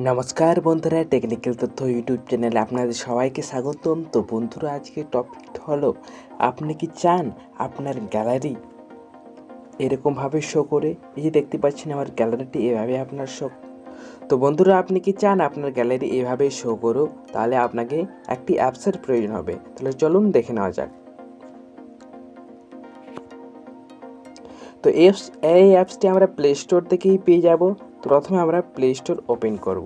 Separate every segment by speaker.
Speaker 1: নমস্কার বন্ধুরা, টেকনিক্যাল তথ্য ইউটিউব চ্যানেলে আপনাদের সবাইকে স্বাগতম। তো বন্ধুরা, আজকে টপিক হলো, আপনি কি চান আপনার গ্যালারি এরকমভাবে শো করে? এই যে দেখতে পাচ্ছেন আমার গ্যালারিটি এভাবে আপনার শো। তো বন্ধুরা, আপনি কি চান আপনার গ্যালারি এভাবে শো করুক? তাহলে আপনাকে একটি অ্যাপসের প্রয়োজন হবে। তাহলে চলুন দেখে নেওয়া যাক। তো এই অ্যাপসটি আমরা প্লে স্টোর থেকেই পেয়ে যাব। তো প্রথমে আমরা প্লে স্টোর ওপেন করব।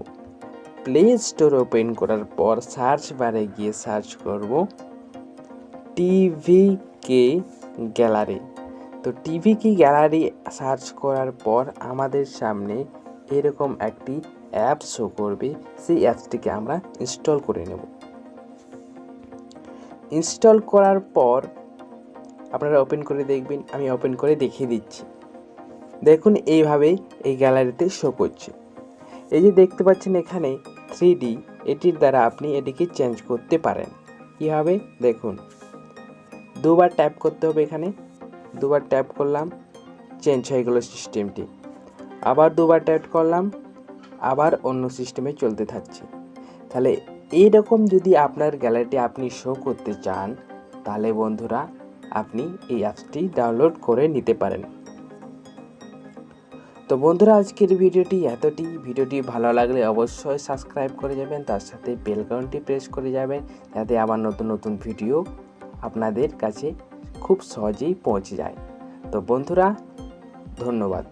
Speaker 1: প্লে স্টোর ওপেন করার পর সার্চ বারে গিয়ে সার্চ করব টিভি কে গ্যালারি। তো টিভি কি গ্যালারি সার্চ করার পর আমাদের সামনে এরকম একটি অ্যাপ শো করবে। সেই অ্যাপসটিকে আমরা ইনস্টল করে নেব। ইনস্টল করার পর আপনারা ওপেন করে দেখবেন। আমি ওপেন করে দেখিয়ে দিচ্ছি। দেখুন, এইভাবে এই গ্যালারিতে শো করছে। এই যে দেখতে পাচ্ছেন এখানে 3D, এটির দ্বারা আপনি এটিকে চেঞ্জ করতে পারেন। কীভাবে দেখুন, দুবার ট্যাপ করতে হবে। এখানে দুবার ট্যাপ করলাম, চেঞ্জ হয়ে গেল সিস্টেমটি। আবার দুবার ট্যাপ করলাম, আবার অন্য সিস্টেমে চলতে থাকছে। তাহলে এইরকম যদি আপনার গ্যালারিটি আপনি শো করতে চান, তাহলে বন্ধুরা আপনি এই অ্যাপসটি ডাউনলোড করে নিতে পারেন। তো বন্ধুরা, আজকের ভিডিওটি ভালো লাগলে অবশ্যই সাবস্ক্রাইব করে যাবেন, তার সাথে বেল আইকনটি প্রেস করে যাবেন, যাতে আবার নতুন নতুন ভিডিও আপনাদের কাছে খুব সহজেই পৌঁছে যায়। তো বন্ধুরা, ধন্যবাদ।